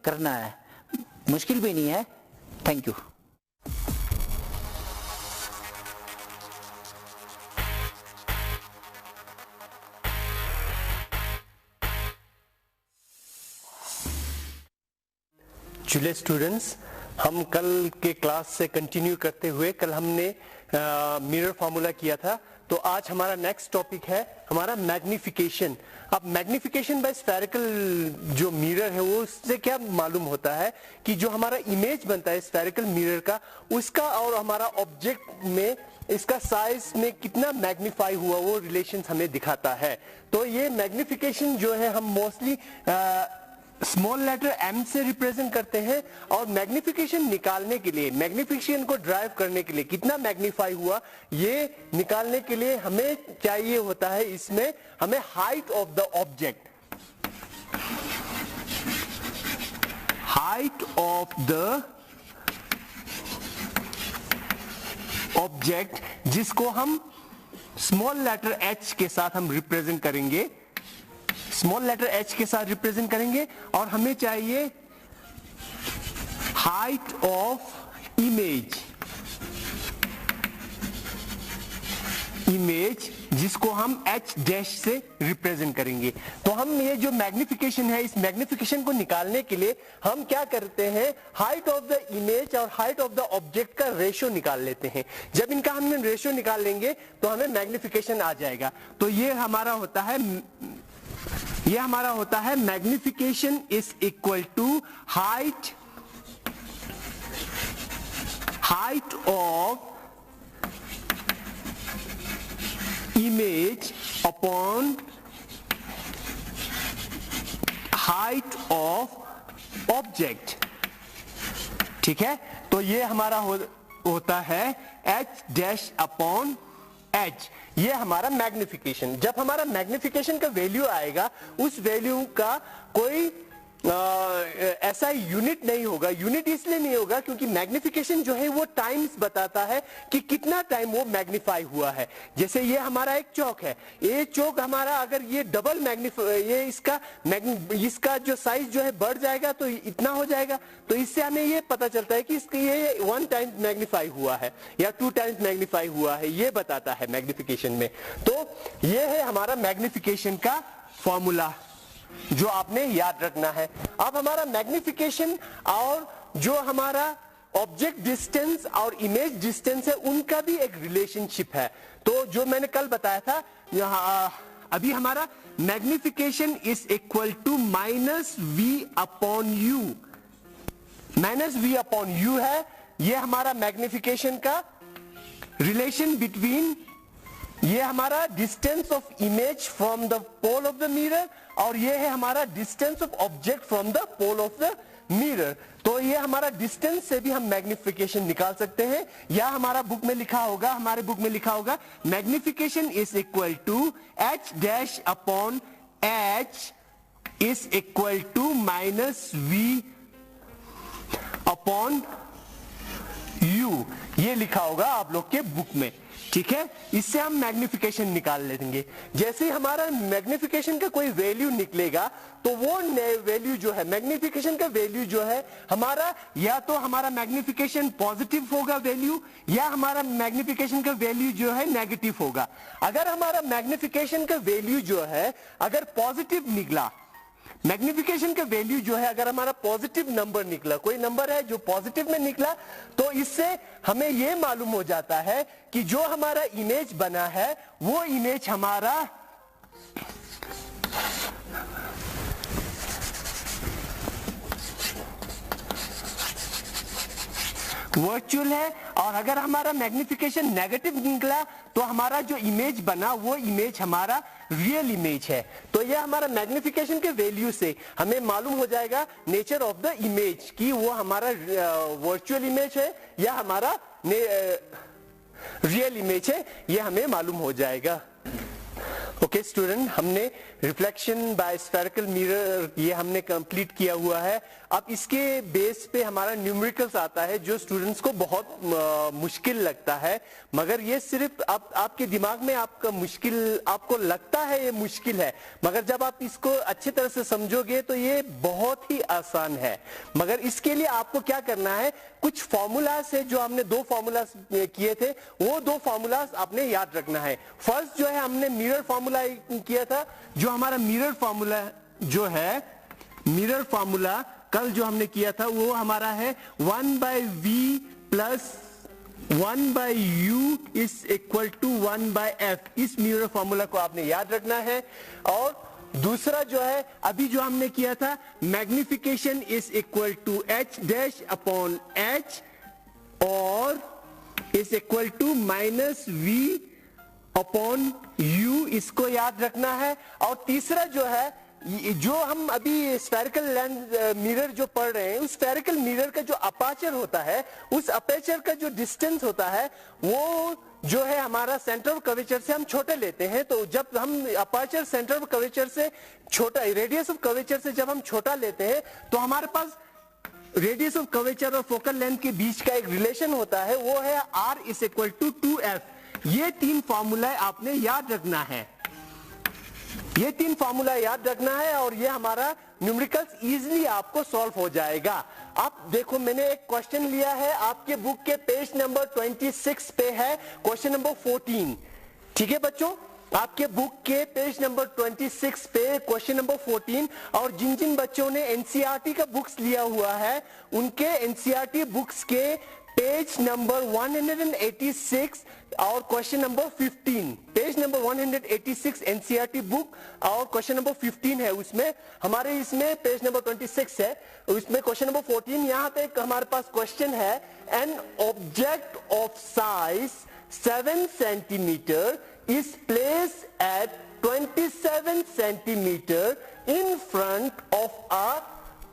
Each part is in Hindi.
करना है, मुश्किल भी नहीं है। Thank you. चलिए स्टूडेंट्स, हम कल के क्लास से कंटिन्यू करते हुए कल हमने मिरर फार्मूला किया था, तो आज हमारा नेक्स्ट टॉपिक है हमारा मैग्निफिकेशन। अब मैग्निफिकेशन बाय स्फेरिकल जो मिरर है वो उससे क्या मालूम होता है कि जो हमारा इमेज बनता है स्फेरिकल मिरर का, उसका और हमारा ऑब्जेक्ट में इसका साइज में कितना मैग्नीफाई हुआ वो रिलेशन हमें दिखाता है। तो ये मैग्निफिकेशन जो है हम मोस्टली स्मॉल लेटर m से रिप्रेजेंट करते हैं, और मैग्निफिकेशन निकालने के लिए, मैग्निफिकेशन को ड्राइव करने के लिए कितना मैग्नीफाई हुआ ये निकालने के लिए हमें चाहिए होता है, इसमें हमें height of the object, height of the object, जिसको हम स्मॉल लेटर h के साथ हम रिप्रेजेंट करेंगे, स्मॉल लेटर h के साथ रिप्रेजेंट करेंगे। और हमें चाहिए हाइट ऑफ इमेज, इमेज जिसको हम h डैश से रिप्रेजेंट करेंगे। तो हम ये जो मैग्निफिकेशन है, इस मैग्निफिकेशन को निकालने के लिए हम क्या करते हैं, हाइट ऑफ द इमेज और हाइट ऑफ द ऑब्जेक्ट का रेशियो निकाल लेते हैं। जब इनका हम रेशियो निकाल लेंगे तो हमें मैग्निफिकेशन आ जाएगा। तो ये हमारा होता है magnification is equal to height of image upon height of object. ठीक है, तो ये हमारा होता है h डैश अपॉन h, ये हमारा मैग्निफिकेशन। जब हमारा मैग्निफिकेशन का वैल्यू आएगा, उस वैल्यू का कोई ऐसा यूनिट नहीं होगा। यूनिट इसलिए नहीं होगा क्योंकि मैग्निफिकेशन जो है वो टाइम्स बताता है कि कितना टाइम वो मैग्नीफाई हुआ है। जैसे ये हमारा एक चौक है, ये चौक हमारा अगर ये डबल ये इसका जो साइज जो है बढ़ जाएगा तो इतना हो जाएगा। तो इससे हमें ये पता चलता है कि इसके ये 1 टाइम मैग्नीफाई हुआ है या 2 टाइम्स मैग्नीफाई हुआ है, ये बताता है मैग्निफिकेशन में। तो ये है हमारा मैग्निफिकेशन का फॉर्मूला जो आपने याद रखना है। अब हमारा मैग्निफिकेशन और जो हमारा ऑब्जेक्ट डिस्टेंस और इमेज डिस्टेंस है, उनका भी एक रिलेशनशिप है। तो जो मैंने कल बताया था, अभी हमारा magnification is equal to minus V upon U, minus V upon U है। ये हमारा मैग्निफिकेशन का रिलेशन बिटवीन, ये हमारा distance of image from the pole of the mirror, और ये है हमारा distance of object from the pole of the mirror. तो ये हमारा डिस्टेंस से भी हम मैग्निफिकेशन निकाल सकते हैं, या हमारा बुक में लिखा होगा, हमारे बुक में लिखा होगा magnification is equal to h dash upon h is equal to minus v upon u, ये लिखा होगा आप लोग के बुक में। ठीक है, इससे हम मैग्निफिकेशन निकाल लेंगे। जैसे ही हमारा मैग्निफिकेशन का कोई वैल्यू निकलेगा तो वो वैल्यू जो है, मैग्निफिकेशन का वैल्यू जो है हमारा, या तो हमारा मैग्निफिकेशन पॉजिटिव होगा वैल्यू, या हमारा मैग्निफिकेशन का वैल्यू जो है नेगेटिव होगा। अगर हमारा मैग्निफिकेशन का वैल्यू जो है अगर पॉजिटिव निकला, मैग्निफिकेशन का वैल्यू जो है अगर हमारा पॉजिटिव नंबर निकला, कोई नंबर है जो पॉजिटिव में निकला, तो इससे हमें यह मालूम हो जाता है कि जो हमारा इमेज बना है वो इमेज हमारा वर्चुअल है। और अगर हमारा मैग्निफिकेशन नेगेटिव निकला तो हमारा जो इमेज बना वो इमेज हमारा रियल इमेज है। तो यह हमारा मैग्निफिकेशन के वैल्यू से हमें मालूम हो जाएगा नेचर ऑफ द इमेज, कि वो हमारा वर्चुअल इमेज है या हमारा रियल इमेज है, यह हमें मालूम हो जाएगा। ओके स्टूडेंट, हमने रिफ्लेक्शन बाय स्फेरिकल मिरर ये हमने कंप्लीट किया हुआ है। अब इसके बेस पे हमारा न्यूमेरिकल्स आता है जो स्टूडेंट्स को बहुत मुश्किल लगता है, मगर ये सिर्फ आपके दिमाग में आपका मुश्किल आपको लगता है ये मुश्किल है, मगर जब आप इसको अच्छी तरह से समझोगे तो ये बहुत ही आसान है। मगर इसके लिए आपको क्या करना है, कुछ फॉर्मूलाज है जो हमने 2 फॉर्मूलाज किए थे, वो 2 फॉर्मूलाज आपने याद रखना है। फर्स्ट जो है हमने मिरर फॉर्मूला किया था, जो हमारा मिरर फॉर्मूला जो है, मिरर फॉर्मूला कल जो हमने किया था वो हमारा है 1/v plus 1/u is equal to 1/f। इस मिरर फॉर्मूला को आपने याद रखना है। और दूसरा जो है अभी जो हमने किया था, magnification is equal to h dash upon h और is equal to -v upon u, इसको याद रखना है। और तीसरा जो है, जो हम अभी स्फेरिकल लेंस मिरर जो पढ़ रहे हैं, उस स्फेरिकल मिरर का जो अपर्चर होता है, उस अपर्चर का जो डिस्टेंस होता है वो जो है हमारा सेंटर ऑफ कर्वेचर से हम छोटे लेते हैं। तो जब हम अपर्चर सेंटर ऑफ कर्वेचर से छोटा, रेडियस ऑफ कर्वेचर से जब हम छोटा लेते हैं तो हमारे पास रेडियस ऑफ कर्वेचर और फोकल लेंथ के बीच का एक रिलेशन होता है, वो है r is equal to 2f। ये 3 फॉर्मूला आपने याद रखना है, ये 3 फॉर्मूला याद रखना है और ये हमारा न्यूमेरिकल्स इजीली आपको सॉल्व हो जाएगा। आप देखो, मैंने एक क्वेश्चन लिया है, आपके बुक के पेज नंबर 26 पे है क्वेश्चन नंबर 14। ठीक है बच्चों, आपके बुक के पेज नंबर 26 पे क्वेश्चन नंबर 14। और जिन जिन बच्चों ने एनसीईआरटी का बुक्स लिया हुआ है, उनके एनसीईआरटी बुक्स के पेज नंबर 186 और question number 15, page number 186 NCERT book और क्वेश्चन नंबर 15 है उसमें, हमारे इसमें पेज नंबर 26 है, उसमें क्वेश्चन नंबर 14। यहां पे हमारे पास क्वेश्चन है, an object of size 7 centimetre is placed at 27 centimeter in front of a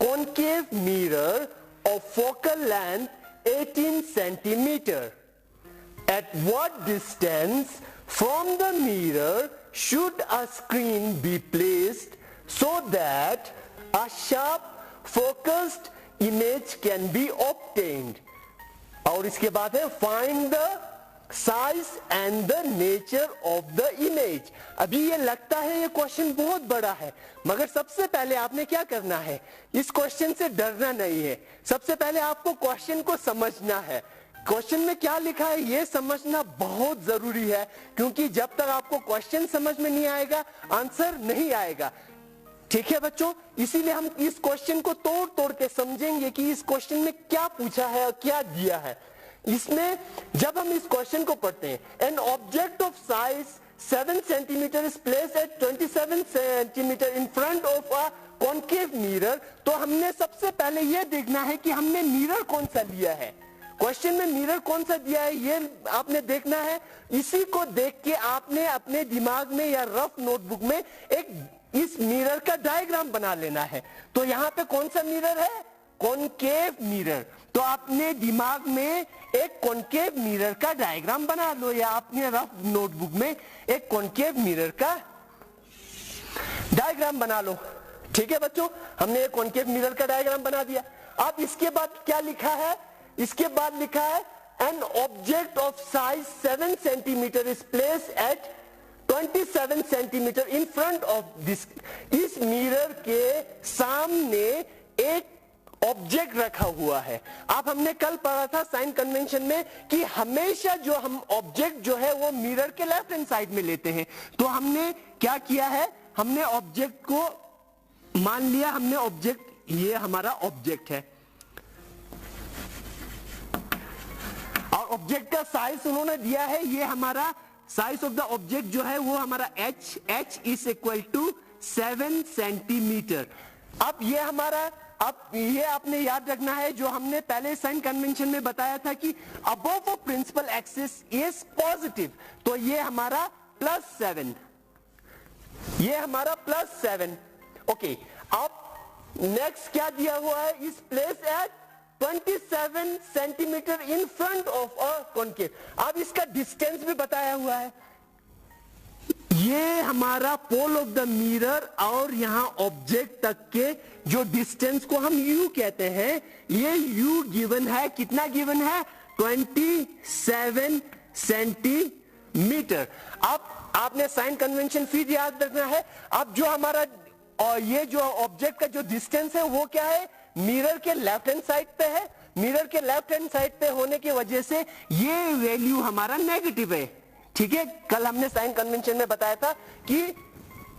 concave mirror of focal length 18 centimeter. At what distance from the mirror should a screen be placed so that a sharp focused image can be obtained? और इसके बाद है find the size and the nature of the image. अभी ये लगता है ये क्वेश्चन बहुत बड़ा है, मगर सबसे पहले आपने क्या करना है, इस क्वेश्चन से डरना नहीं है। सबसे पहले आपको क्वेश्चन को समझना है, क्वेश्चन में क्या लिखा है ये समझना बहुत जरूरी है, क्योंकि जब तक आपको क्वेश्चन समझ में नहीं आएगा आंसर नहीं आएगा। ठीक है बच्चों, इसीलिए हम इस क्वेश्चन को तोड़ तोड़ के समझेंगे कि इस क्वेश्चन में क्या पूछा है और क्या दिया है। इसमें जब हम इस क्वेश्चन को पढ़ते हैं, an object of size 7 centimetre is placed at 27 centimetre in front of a concave mirror, तो हमने सबसे पहले यह देखना है कि हमने मिरर कौन सा लिया है, क्वेश्चन में मिरर कौन सा दिया है ये आपने देखना है। इसी को देख के आपने अपने दिमाग में या रफ नोटबुक में एक इस मिरर का डायग्राम बना लेना है। तो यहाँ पे कौन सा मिरर है, कॉन्केव मिरर। तो आपने दिमाग में एक कॉन्केव मिरर का डायग्राम बना लो, या अपने रफ नोटबुक में एक कॉन्केव मिरर का डायग्राम बना लो। ठीक है बच्चों, हमने एक कॉन्केव मिरर का डायग्राम बना दिया। अब इसके बाद क्या लिखा है, इसके बाद लिखा है an object of size 7 centimetre is placed at 27 centimetre in front of this. इस मिरर के सामने एक ऑब्जेक्ट रखा हुआ है। आप हमने कल पढ़ा था साइन कन्वेंशन में कि हमेशा जो हम ऑब्जेक्ट जो है वो मिरर के लेफ्ट हैंड साइड में लेते हैं। तो हमने क्या किया है, हमने ऑब्जेक्ट को मान लिया, हमने ऑब्जेक्ट, ये हमारा ऑब्जेक्ट है और ऑब्जेक्ट का साइज उन्होंने दिया है, ये हमारा साइज ऑफ द ऑब्जेक्ट जो है वो हमारा h is equal to 7 centimetre. अब ये हमारा, अब ये आपने याद रखना है जो हमने पहले साइन कन्वेंशन में बताया था कि above a principal axis is positive, तो ये हमारा +7, ये हमारा +7। ओके, अब नेक्स्ट क्या दिया हुआ है, इस place at 27 centimetre in front of a concave. अब इसका डिस्टेंस भी बताया हुआ है, ये हमारा पोल ऑफ द मिरर और यहां ऑब्जेक्ट तक के जो डिस्टेंस को हम u कहते हैं, ये u गिवन है, कितना गिवन है? 27 सेंटीमीटर। अब आपने साइन कन्वेंशन फिर याद रखना है। अब जो हमारा और ये जो ऑब्जेक्ट का जो डिस्टेंस है वो क्या है? मिरर के लेफ्ट हैंड साइड पे है। मिरर के लेफ्ट हैंड साइड पे होने की वजह से ये वैल्यू हमारा नेगेटिव है। ठीक है, कल हमने साइन कन्वेंशन में बताया था कि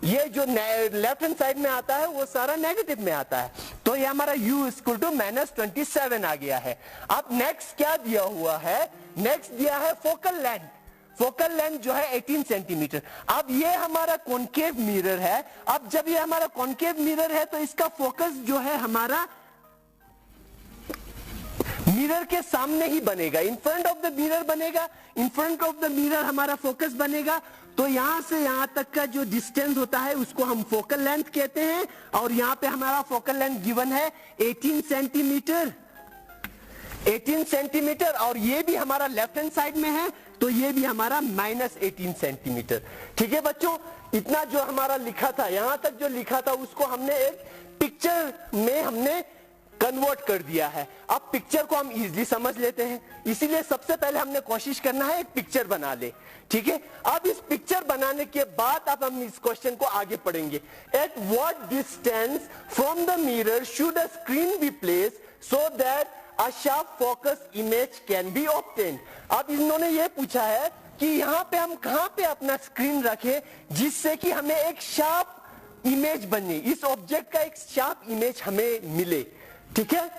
ये जो लेफ्ट हैंड साइड में आता है वो सारा नेगेटिव में आता है। तो ये हमारा u इक्वल टू -27 आ गया है। अब नेक्स्ट क्या दिया हुआ है? नेक्स्ट दिया है फोकल लेंथ। फोकल लेंथ जो है 18 सेंटीमीटर। अब ये हमारा कॉनकेव मिरर है। अब जब ये हमारा कॉनकेव मिरर है तो इसका फोकस जो है हमारा मिरर के सामने ही बनेगा, in front of the mirror बनेगा। In front of the mirror हमारा फोकस बनेगा। तो यहां से यहां तक का जो डिस्टेंस होता है उसको हम फोकल लेंथ कहते हैं। और यहां पे हमारा फोकल लेंथ गिवन है 18 सेंटीमीटर। 18 सेंटीमीटर, और ये भी हमारा लेफ्ट हैंड साइड में है तो ये भी हमारा -18 सेंटीमीटर। ठीक है बच्चों, इतना जो हमारा लिखा था, यहां तक जो लिखा था उसको हमने एक पिक्चर में हमने कन्वर्ट कर दिया है। अब पिक्चर को हम इजीली समझ लेते हैं, इसीलिए सबसे पहले हमने कोशिश करना है एक पिक्चर बना ले। ठीक है, अब इस पिक्चर बनाने के बाद अब हम इस क्वेश्चन को आगे पढ़ेंगे। At what distance from the mirror should a screen be place so that a sharp focus image can be obtain. अब इन्होंने ये पूछा है कि यहाँ पे हम कहाँ पे अपना स्क्रीन रखें जिससे कि हमें एक शार्प इमेज बने, इस ऑब्जेक्ट का एक शार्प इमेज हमें मिले। ठीक है,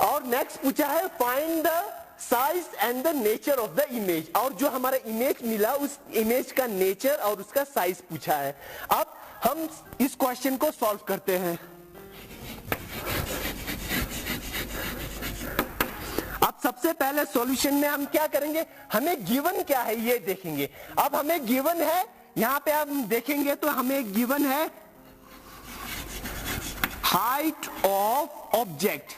और नेक्स्ट पूछा है find the size and the nature of the image. और जो हमारा इमेज मिला उस इमेज का नेचर और उसका साइज पूछा है। अब हम इस क्वेश्चन को सॉल्व करते हैं। अब सबसे पहले सॉल्यूशन में हम क्या करेंगे? हमें गिवन क्या है ये देखेंगे। अब हमें गिवन है, यहां पे हम देखेंगे तो हमें गिवन है height of object.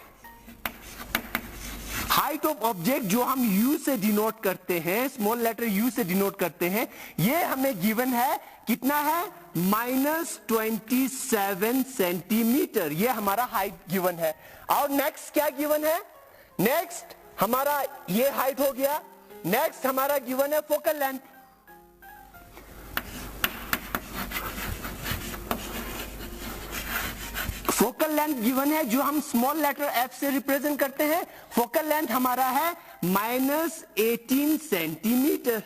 Height of object जो हम u से डिनोट करते हैं, स्मॉल लेटर u से डिनोट करते हैं, ये हमें गिवन है। कितना है? -27 सेंटीमीटर। ये हमारा हाइट गिवन है। और नेक्स्ट क्या गिवन है? नेक्स्ट हमारा ये हाइट हो गया। नेक्स्ट हमारा गिवन है focal length. Focal length given है जो हम स्मॉल लेटर f से रिप्रेजेंट करते हैं। फोकल लेंथ हमारा है -18 सेंटीमीटर।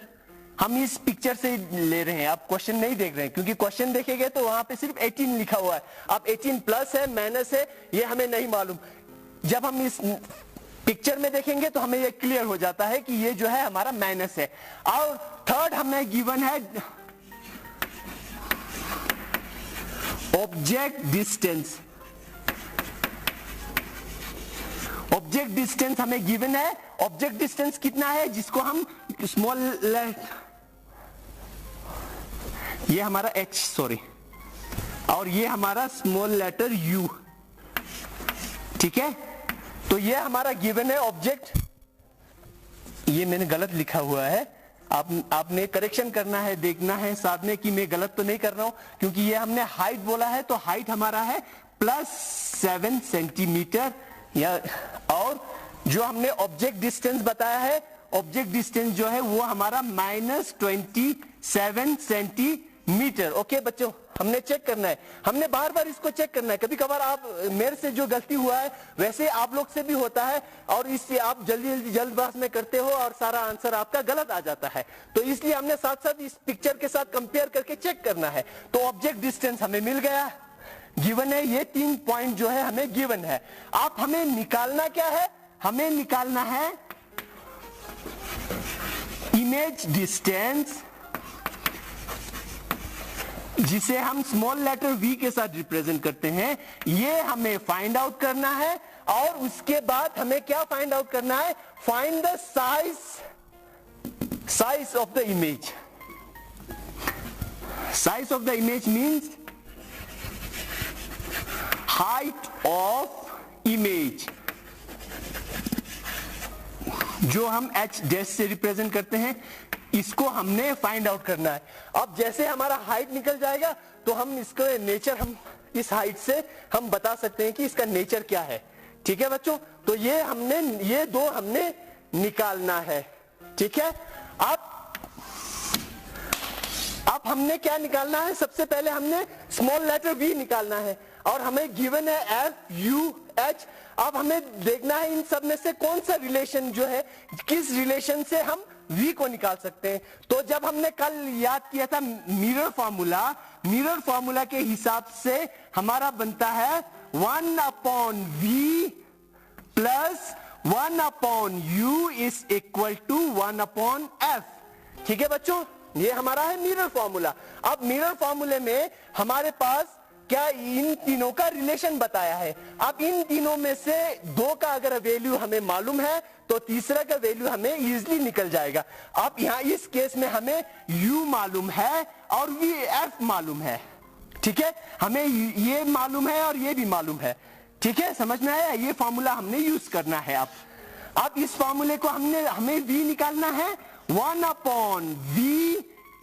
हम इस पिक्चर से ले रहे हैं, आप क्वेश्चन नहीं देख रहे हैं, क्योंकि क्वेश्चन देखेंगे तो वहां पे सिर्फ 18 लिखा हुआ है। अब 18 प्लस है माइनस है ये हमें नहीं मालूम। जब हम इस पिक्चर में देखेंगे तो हमें ये क्लियर हो जाता है कि ये जो है हमारा माइनस है। और थर्ड हमें गिवन है ऑब्जेक्ट डिस्टेंस। ऑब्जेक्ट डिस्टेंस हमें गिवन है। ऑब्जेक्ट डिस्टेंस कितना है जिसको हम स्मॉल, ये हमारा h सॉरी, और ये हमारा स्मॉल लेटर u। ठीक है, तो ये हमारा गिवन है ऑब्जेक्ट। ये मैंने गलत लिखा हुआ है, आपने करेक्शन करना है, देखना है साथ में कि मैं गलत तो नहीं कर रहा हूं, क्योंकि ये हमने हाइट बोला है तो हाइट हमारा है +7 सेंटीमीटर। या और जो हमने ऑब्जेक्ट डिस्टेंस बताया है, ऑब्जेक्ट डिस्टेंस जो है वो हमारा -27 सेंटीमीटर। ओके बच्चों, हमने चेक करना है, हमने बार बार इसको चेक करना है। कभी कभार आप मेरे से जो गलती हुआ है वैसे आप लोग से भी होता है, और इससे आप जल्दबाज में करते हो और सारा आंसर आपका गलत आ जाता है। तो इसलिए हमने साथ साथ इस पिक्चर के साथ कंपेयर करके चेक करना है। तो ऑब्जेक्ट डिस्टेंस हमें मिल गया, गिवन है, ये 3 पॉइंट जो है हमें गिवन है। आप हमें निकालना क्या है? हमें निकालना है इमेज डिस्टेंस, जिसे हम स्मॉल लेटर v के साथ रिप्रेजेंट करते हैं। ये हमें फाइंड आउट करना है, और उसके बाद हमें क्या फाइंड आउट करना है? Find the size of the image. Size of the image means height of image, जो हम h डैश से रिप्रेजेंट करते हैं। इसको हमने फाइंड आउट करना है। अब जैसे हमारा हाइट निकल जाएगा तो हम इसको नेचर, हम इस हाइट से हम बता सकते हैं कि इसका नेचर क्या है। ठीक है बच्चों, तो ये दो हमने निकालना है। ठीक है, अब हमने क्या निकालना है, सबसे पहले हमने स्मॉल लेटर v निकालना है और हमें गिवन है एफ यू एच। अब हमें देखना है इन सब में से कौन सा रिलेशन जो है, किस रिलेशन से हम v को निकाल सकते हैं। तो जब हमने कल याद किया था मिरर फॉर्मूला के हिसाब से हमारा बनता है 1 upon v plus 1 upon u is equal to 1 upon f। ठीक है बच्चों, ये हमारा है मिरर फॉर्मूला। अब मिरर फॉर्मूले में हमारे पास क्या इन तीनों का रिलेशन बताया है। अब इन तीनों में से दो का अगर वैल्यू हमें मालूम है तो तीसरा का वैल्यू हमें इजीली निकल जाएगा। अब यहां इस केस में हमें u मालूम है और f मालूम है। ठीक है, हमें ये मालूम है और ये भी मालूम है। ठीक है, समझ में आया, ये फॉर्मूला हमने यूज करना है। अब इस फॉर्मूले को हमें v निकालना है। 1 upon v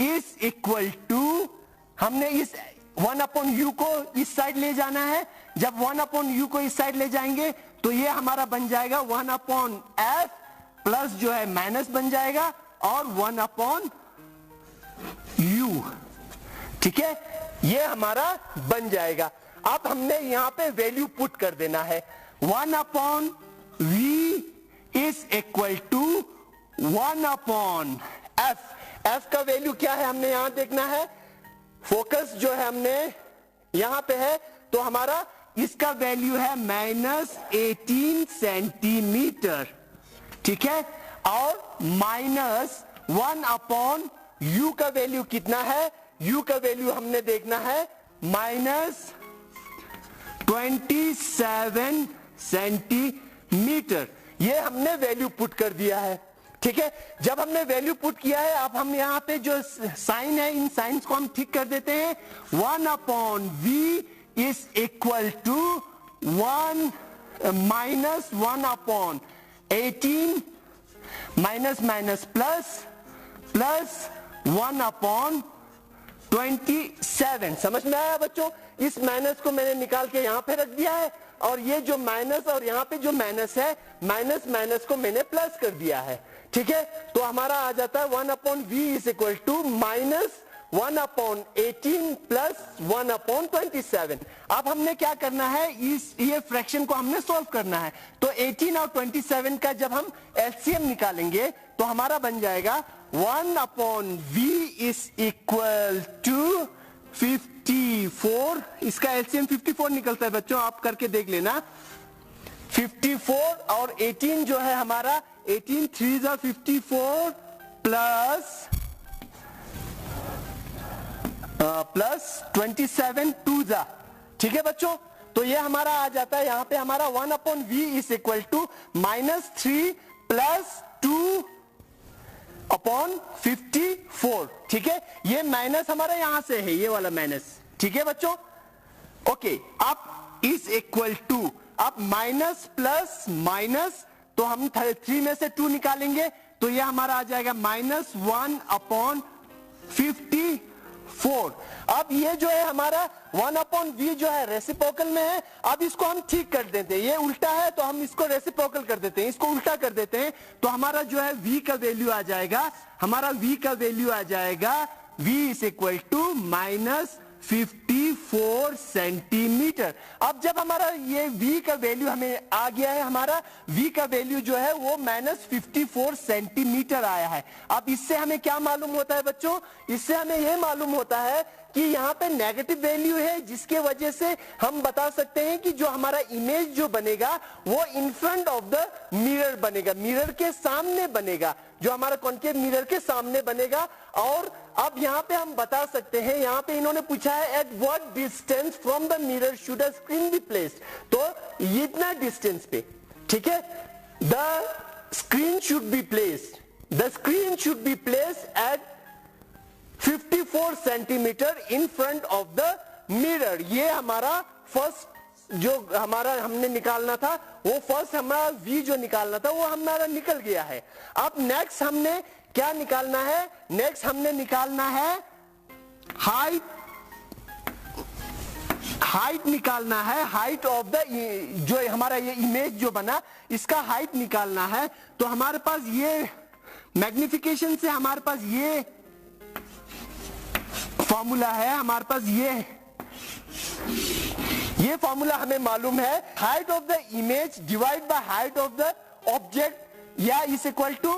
is equal to, हमने इस 1 अपॉन u को इस साइड ले जाना है। जब 1 अपॉन u को इस साइड ले जाएंगे तो ये हमारा बन जाएगा 1 अपॉन f प्लस जो है माइनस बन जाएगा और 1 अपॉन u। ठीक है, ये हमारा बन जाएगा। अब हमने यहां पे वैल्यू पुट कर देना है। 1 upon v is equal to 1 upon f का वैल्यू क्या है हमने यहां देखना है। फोकस जो है हमने यहां पे है, तो हमारा इसका वैल्यू है -18 सेंटीमीटर। ठीक है, और -1 अपॉन u का वैल्यू कितना है, u का वैल्यू हमने देखना है -27 सेंटीमीटर। ये हमने वैल्यू पुट कर दिया है। ठीक है, जब हमने वैल्यू पुट किया है, अब हम यहाँ पे जो साइन है इन साइंस को हम ठीक कर देते हैं। 1 upon v is equal to 1 upon 18 minus minus plus 1 upon 27। समझ में आया बच्चों, इस माइनस को मैंने निकाल के यहाँ पे रख दिया है और ये जो माइनस और यहाँ पे जो माइनस है, माइनस को मैंने प्लस कर दिया है। ठीक है, तो हमारा आ जाता है 1 upon v is equal to -1 upon 18 plus 1 upon 27। अब हमने क्या करना है, ये फ्रैक्शन को हमने सॉल्व करना है। तो 18 और 27 का जब हम एलसीएम निकालेंगे तो हमारा बन जाएगा 1 upon v is equal to 54। इसका एलसीएम 54 निकलता है बच्चों, आप करके देख लेना। 54 और 18 जो है हमारा 18 3 जा 54 प्लस 27 2 जा। ठीक है बच्चों, तो ये हमारा आ जाता है यहां पे हमारा 1 upon v is equal to -3 plus 2 upon 54। ठीक है, ये माइनस हमारा यहां से है, ये वाला माइनस। ठीक है बच्चों, ओके। अब इज इक्वल टू, अब माइनस प्लस माइनस, तो हम 3 में से 2 निकालेंगे तो ये हमारा आ जाएगा -1 अपॉन 54। अब ये जो है हमारा 1 अपॉन v जो है रेसिप्रोकल में है। अब इसको हम ठीक कर देते हैं, ये उल्टा है तो हम इसको रेसिप्रोकल कर देते हैं, इसको उल्टा कर देते हैं। तो हमारा जो है v का वैल्यू आ जाएगा, हमारा v का वैल्यू आ जाएगा v is equal to -54 centimetre. अब जब हमारा ये v का वैल्यू हमें आ गया है, हमारा v का वैल्यू जो है वो -54 सेंटीमीटर आया है। अब इससे हमें क्या मालूम होता है बच्चों, इससे हमें ये मालूम होता है कि यहाँ पे नेगेटिव वैल्यू है, जिसके वजह से हम बता सकते हैं कि जो हमारा इमेज जो बनेगा वो इन फ्रंट ऑफ द मिरर बनेगा, मिरर के सामने बनेगा, जो हमारा कॉन्केव मिरर के सामने बनेगा। और अब यहाँ पे हम बता सकते हैं, यहाँ पे इन्होंने पूछा है eight what distance from the mirror should a screen be placed, तो इतना डिस्टेंस पे। ठीक है, the screen should be placed, the screen should be placed at 54 centimetre in front of the mirror. ये हमारा फर्स्ट जो हमारा हमने निकालना था, वो फर्स्ट हमारा v जो निकालना था वो हमारा निकल गया है। अब नेक्स्ट हमने क्या निकालना है? नेक्स्ट हमने निकालना है हाइट निकालना है, हाइट ऑफ द, जो हमारा ये इमेज जो बना इसका हाइट निकालना है। तो हमारे पास ये मैग्निफिकेशन से हमारे पास ये फॉर्मूला है, हमारे पास ये फॉर्मूला हमें मालूम है, height of the image divide by height of the object या is equal to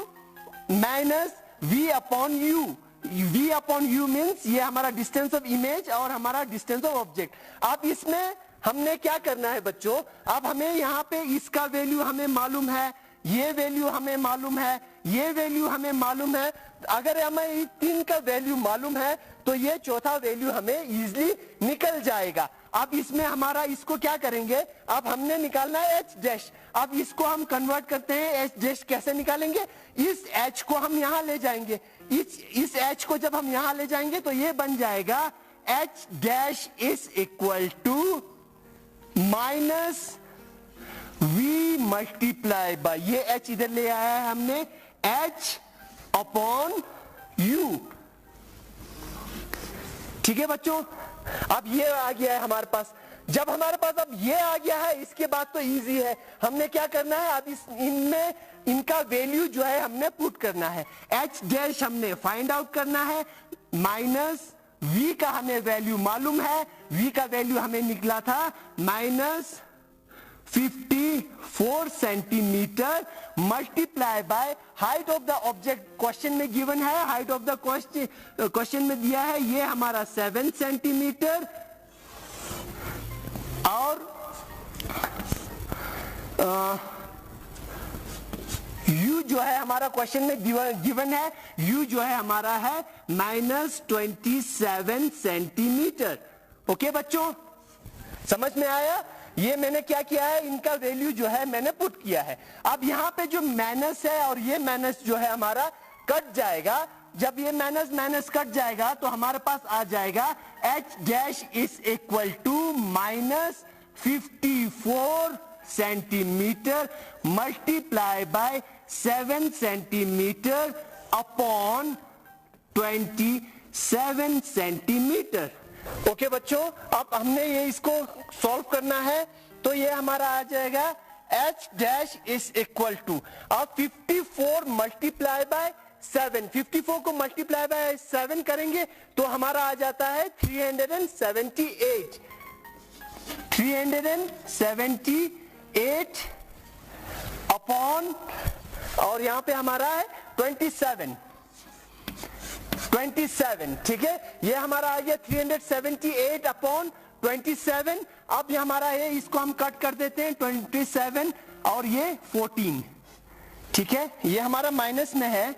minus v upon u। v upon u means ये हमारा डिस्टेंस ऑफ इमेज और हमारा डिस्टेंस ऑफ ऑब्जेक्ट। अब इसमें हमने क्या करना है बच्चों, अब हमें यहाँ पे इसका वैल्यू हमें मालूम है, ये वैल्यू हमें मालूम है, ये वैल्यू हमें मालूम है। अगर हमें तीन का वैल्यू मालूम है तो ये चौथा वैल्यू हमें इजीली निकल जाएगा। अब इसमें हमारा इसको क्या करेंगे, अब हमने निकालना है एच डैश। अब इसको हम कन्वर्ट करते हैं, एच डैश कैसे निकालेंगे, इस एच को हम यहां ले जाएंगे, इस एच को जब हम यहां ले जाएंगे तो ये बन जाएगा H dash is equal to minus v multiply by, ये h इधर ले आया है हमने, h अपॉन u। ठीक है बच्चों, अब ये आ गया है हमारे पास। जब हमारे पास अब ये आ गया है, इसके बाद तो इजी है, हमने क्या करना है, अब इनमें इनका वैल्यू जो है हमने पुट करना है। h डैश हमने फाइंड आउट करना है, माइनस v का हमें वैल्यू मालूम है, v का वैल्यू हमें निकला था minus 54 centimetre multiply bye height of the object. Question में गिवन है, हाइट ऑफ द क्वेश्चन में दिया है ये हमारा 7 सेंटीमीटर और u जो है हमारा क्वेश्चन में गिवन है, u जो है हमारा है माइनस 27 सेंटीमीटर। ओके बच्चों, समझ में आया? ये मैंने क्या किया है, इनका वैल्यू जो है मैंने पुट किया है। अब यहाँ पे जो माइनस है और ये माइनस जो है हमारा कट जाएगा। जब ये माइनस माइनस कट जाएगा तो हमारे पास आ जाएगा h dash is equal to minus 54 centimetre multiply by 7 centimetre upon 27 centimetre. Okay बच्चों, अब हमने ये इसको सॉल्व करना है तो ये हमारा आ जाएगा h dash is equal to, अब 54 मल्टीप्लाई बाय 7, 54 को मल्टीप्लाई बाय 7 करेंगे तो हमारा आ जाता है 378 अपॉन, और यहां पे हमारा है 27। ठीक है, ये हमारा आ गया 378 अपॉन 27। अब ये हमारा है, इसको हम कट कर देते हैं, 27 और ये 14। ठीक है, ये हमारा माइनस में है।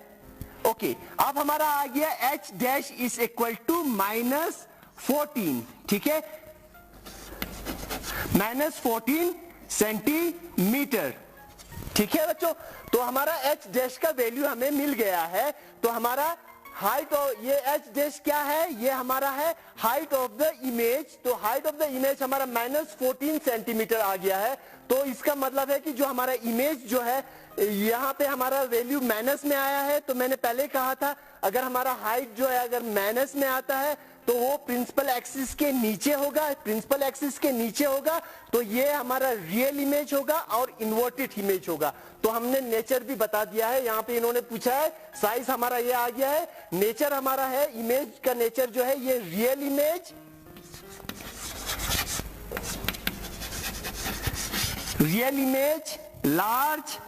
ओके, अब हमारा आ गया h dash is equal to minus 14। ठीक है, माइनस 14 सेंटीमीटर। ठीक है बच्चों, तो हमारा h डैश का वैल्यू हमें मिल गया है। तो हमारा हाइट ऑफ ये h डैश क्या है, ये हमारा है हाइट ऑफ द इमेज। तो हाइट ऑफ द इमेज हमारा माइनस 14 सेंटीमीटर आ गया है। तो इसका मतलब है कि जो हमारा इमेज जो है यहाँ पे हमारा वैल्यू माइनस में आया है। तो मैंने पहले कहा था अगर हमारा हाइट जो है अगर माइनस में आता है तो वो प्रिंसिपल एक्सिस के नीचे होगा, प्रिंसिपल एक्सिस के नीचे होगा तो ये हमारा रियल इमेज होगा और इन्वर्टेड इमेज होगा। तो हमने नेचर भी बता दिया है, यहाँ पे इन्होंने पूछा है साइज हमारा ये आ गया है, नेचर हमारा है, इमेज का नेचर जो है ये real image, real image large,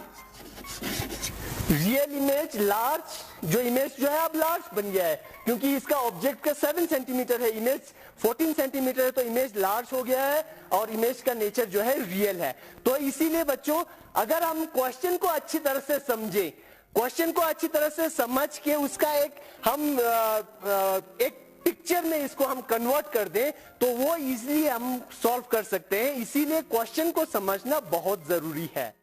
जो इमेज जो है अब लार्ज बन गया है क्योंकि इसका ऑब्जेक्ट का 7 सेंटीमीटर है, इमेज 14 सेंटीमीटर है, तो इमेज लार्ज हो गया है और इमेज का नेचर जो है रियल है। तो इसीलिए बच्चों अगर हम क्वेश्चन को अच्छी तरह से समझें, क्वेश्चन को अच्छी तरह से समझ के उसका एक हम एक पिक्चर में इसको हम कन्वर्ट कर दें तो वो इजीली हम सॉल्व कर सकते हैं। इसीलिए क्वेश्चन को समझना बहुत जरूरी है।